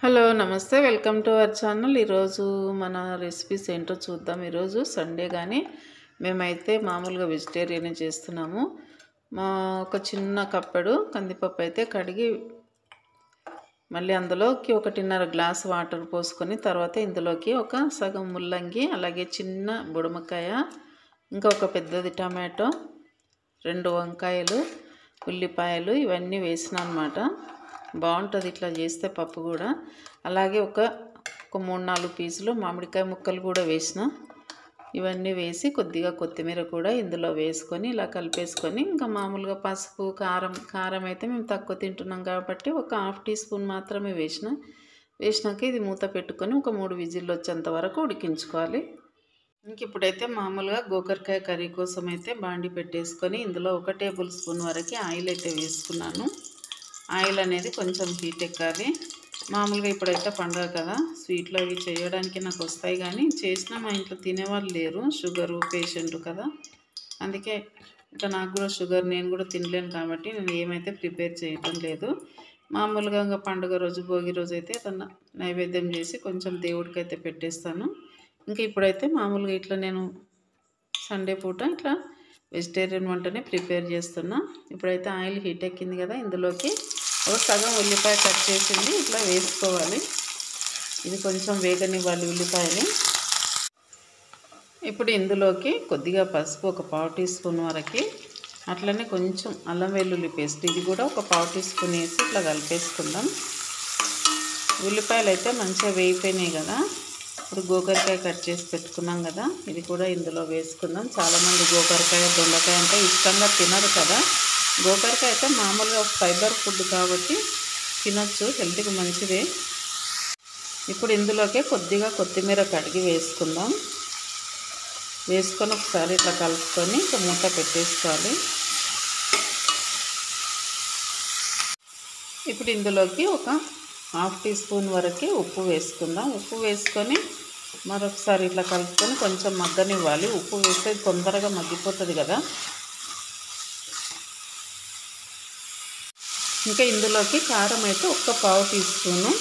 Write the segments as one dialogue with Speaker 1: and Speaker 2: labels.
Speaker 1: Hello నమస్తే welcome to our channel. ఈరోజు మన రెసిపీస్ ఏంటో చూద్దాం. ఈరోజు సండే కానీ మేమైతే మామూలుగా వెజిటేరియన్ చేస్తున్నాము. ఒక చిన్న కప్పెడు కందిపప్పు అయితే కడిగి మళ్ళీ అందులోకి 1.5 గ్లాస్ వాటర్ పోసుకొని తర్వాత ఇందులోకి ఒక సగం ముల్లంగి, అలాగే చిన్న బుడమకాయ, ఇంకా ఒక పెద్దది టమాటో, 2 వంకాయలు, ఉల్లిపాయలు ఇవన్నీ వేసిన అన్నమాట. బాగుంటుంది ఇట్లా చేస్తే పప్పు కూడా. అలాగే ఒక 3-4 పీసులు మామిడికాయ ముక్కలు కూడా వేసిన. ఇవన్నీ వేసి కొద్దిగా కొత్తిమీర కూడా ఇందులో వేసుకొని ఇలా కలిపేసుకొని ఇంకా మామూలుగా పసుపు కారం అయితే మేము తక్కువ తింటున్నాం కాబట్టి ఒక 1/2 టీ స్పూన్ మాత్రమే వేసినాక ఇది మూత పెట్టుకొని ఒక 3 విజిల్లు వచ్చేంత వరకు ఉడికించుకోవాలి. ఇంక ఇప్పుడైతే మామూలుగా గోకరకాయ కర్రీ కోసం అయితే బాండి పెట్టేసుకొని ఇందులో 1 టేబుల్ స్పూన్ వరకు ఆయిల్ అయితే వేసుకున్నాను. ఆయిల్ అనేది కొంచెం హీట్ ఎక్కాలి. మామూలుగా ఇప్పుడైతే పండుగ కదా, స్వీట్లు అవి చేయడానికి నాకు వస్తాయి కానీ చేసినా మా ఇంట్లో తినేవాళ్ళు లేరు, షుగరు పేషెంట్ కదా. అందుకే ఇంకా నాకు కూడా షుగర్, నేను కూడా తినలేను కాబట్టి నేను ఏమైతే ప్రిపేర్ చేయటం లేదు. మామూలుగా ఇంకా పండుగ రోజు భోగి రోజు అయితే ఏదన్నా నైవేద్యం చేసి కొంచెం దేవుడికి అయితే పెట్టేస్తాను. ఇంకా ఇప్పుడైతే మామూలుగా ఇట్లా నేను సండే పూట ఇట్లా వెజిటేరియన్ వంటనే ప్రిపేర్ చేస్తున్నా. ఇప్పుడైతే ఆయిల్ హీట్ ఎక్కింది కదా, ఇందులోకి ఒక సగం ఉల్లిపాయ కట్ చేసింది ఇట్లా వేసుకోవాలి. ఇది కొంచెం వేగనివ్వాలి ఉల్లిపాయని. ఇప్పుడు ఇందులోకి కొద్దిగా పసుపు, ఒక 1/4 టీ స్పూన్ వరకు, అట్లనే కొంచెం అల్లం వెల్లుల్లి పేస్ట్, ఇది కూడా ఒక 1/4 టీ స్పూన్ వేసి ఇట్లా కలిపేసుకుందాం. ఉల్లిపాయలు అయితే మంచిగా వేగిపోయినాయి కదా. ఇప్పుడు గోకరకాయ కట్ చేసి పెట్టుకున్నాం కదా, ఇది కూడా ఇందులో వేసుకుందాం. చాలామంది గోకరకాయ, దొండకాయ అంటే ఇష్టంగా తినరు కదా. గోకరకాయ అయితే మామూలుగా ఫైబర్ ఫుడ్ కాబట్టి తినొచ్చు, హెల్త్కి మంచిదే. ఇప్పుడు ఇందులోకి కొద్దిగా కొత్తిమీర కడిగి వేసుకుందాం. వేసుకొని ఒకసారి ఇట్లా కలుపుకొని ఇంకా మూత పెట్టేసుకోవాలి. ఇప్పుడు ఇందులోకి ఒక 1/2 టీ స్పూన్ వరకు ఉప్పు వేసుకుందాం. ఉప్పు వేసుకొని మరొకసారి ఇట్లా కలుపుకొని కొంచెం మగ్గనివ్వాలి. ఉప్పు వేస్తే తొందరగా మగ్గిపోతుంది కదా. ఇంకా ఇందులోకి కారం అయితే ఒక 1/4 టీ స్పూను,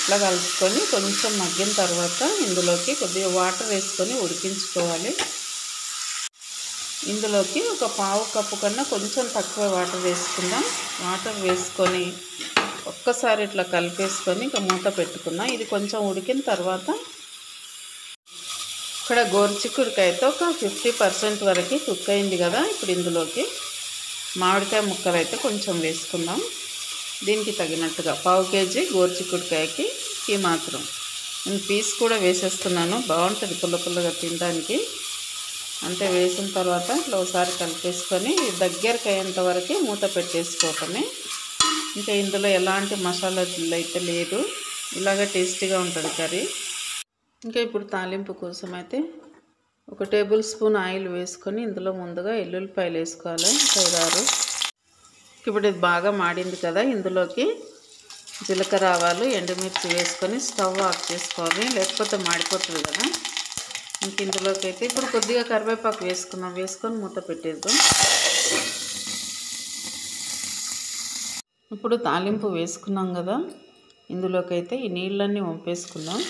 Speaker 1: ఇట్లా కలుపుకొని కొంచెం మగ్గిన తర్వాత ఇందులోకి కొద్దిగా వాటర్ వేసుకొని ఉడికించుకోవాలి. ఇందులోకి ఒక 1/2 కప్పు కన్నా కొంచెం తక్కువ వాటర్ వేసుకుందాం. వాటర్ వేసుకొని ఒక్కసారి ఇట్లా కలిపేసుకొని ఇంకా మూత పెట్టుకుందాం. ఇది కొంచెం ఉడికిన తర్వాత ఇక్కడ గోరుచిక్కుడుకాయతో ఒక 50% వరకు కుక్ అయింది కదా. ఇప్పుడు ఇందులోకి మామిడికాయ ముక్కలు అయితే కొంచెం వేసుకుందాం. దీనికి తగినట్టుగా 1/2 కేజీ గోరుచిక్కుడుకాయకి ఈ మాత్రం నేను పీస్ కూడా వేసేస్తున్నాను. బాగుంటుంది పుల్లగా తినడానికి. అంటే వేసిన తర్వాత ఇట్లా ఒకసారి కలిపేసుకొని దగ్గరికి అయ్యేంత వరకు మూత పెట్టేసుకోవటమే. ఇంకా ఇందులో ఎలాంటి మసాలాలు అయితే లేదు, ఇలాగ టేస్టీగా ఉంటుంది కర్రీ. ఇంకా ఇప్పుడు తాలింపు కోసం అయితే 1 టేబుల్ స్పూన్ ఆయిల్ వేసుకొని ఇందులో ముందుగా ఎల్లుల్లిపాయలు వేసుకోవాలి, 5-6. ఇప్పుడు ఇది బాగా మాడింది కదా, ఇందులోకి జీలకర్ర, ఆవాలు, ఎండుమిర్చి వేసుకొని స్టవ్ ఆఫ్ చేసుకోవాలి, లేకపోతే మాడిపోతుంది కదా. ఇంక ఇందులోకి అయితే ఇప్పుడు కొద్దిగా కరివేపాకు వేసుకుందాం. వేసుకొని మూత పెట్టేద్దాం. ఇప్పుడు తాలింపు వేసుకున్నాం కదా, ఇందులోకి అయితే ఈ నీళ్ళన్నీ వంపేసుకుందాం.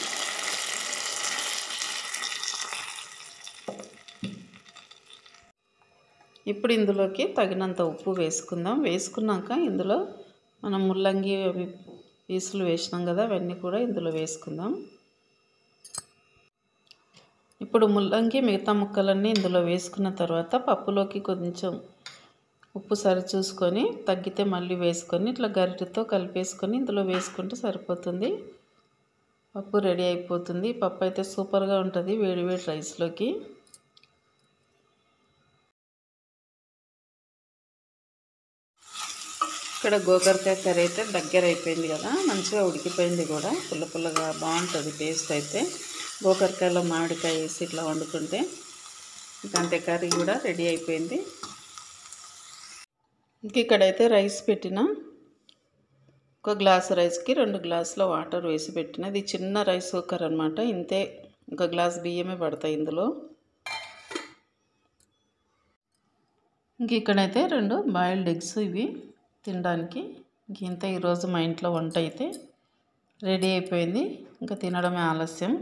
Speaker 1: ఇప్పుడు ఇందులోకి తగినంత ఉప్పు వేసుకుందాం. వేసుకున్నాక ఇందులో మనం ముల్లంగి అవి పీసులు వేసినాం కదా, అవన్నీ కూడా ఇందులో వేసుకుందాం. ఇప్పుడు ముల్లంగి మిగతా ముక్కలన్నీ ఇందులో వేసుకున్న తర్వాత పప్పులోకి కొంచెం ఉప్పు సరి చూసుకొని తగ్గితే మళ్ళీ వేసుకొని ఇట్లా గరిటెతో కలిపేసుకొని ఇందులో వేసుకుంటే సరిపోతుంది. పప్పు రెడీ అయిపోతుంది. పప్పు అయితే సూపర్గా ఉంటుంది వేడి వేడి రైస్లోకి. ఇక్కడ గోకరకాయ కర్రీ అయితే దగ్గర అయిపోయింది కదా, మంచిగా ఉడికిపోయింది కూడా, పుల్లగా బాగుంటుంది టేస్ట్ అయితే. గోకరకాయలో మామిడికాయ వేసి ఇట్లా వండుకుంటే ఇంకా అంతే, కర్రీ కూడా రెడీ అయిపోయింది. ఇంక ఇక్కడైతే రైస్ పెట్టిన, 1 గ్లాసు రైస్కి 2 గ్లాసుల వాటర్ వేసి పెట్టిన. ఇది చిన్న రైస్ కుక్కర్ అనమాట, ఇంతే 1 గ్లాస్ బియ్యమే పడతాయి ఇందులో. ఇంక ఇక్కడైతే 2 బాయిల్డ్ ఎగ్స్ ఇవి తినడానికి. ఇంత ఈరోజు మా ఇంట్లో వంట అయితే రెడీ అయిపోయింది. ఇంకా తినడమే ఆలస్యం.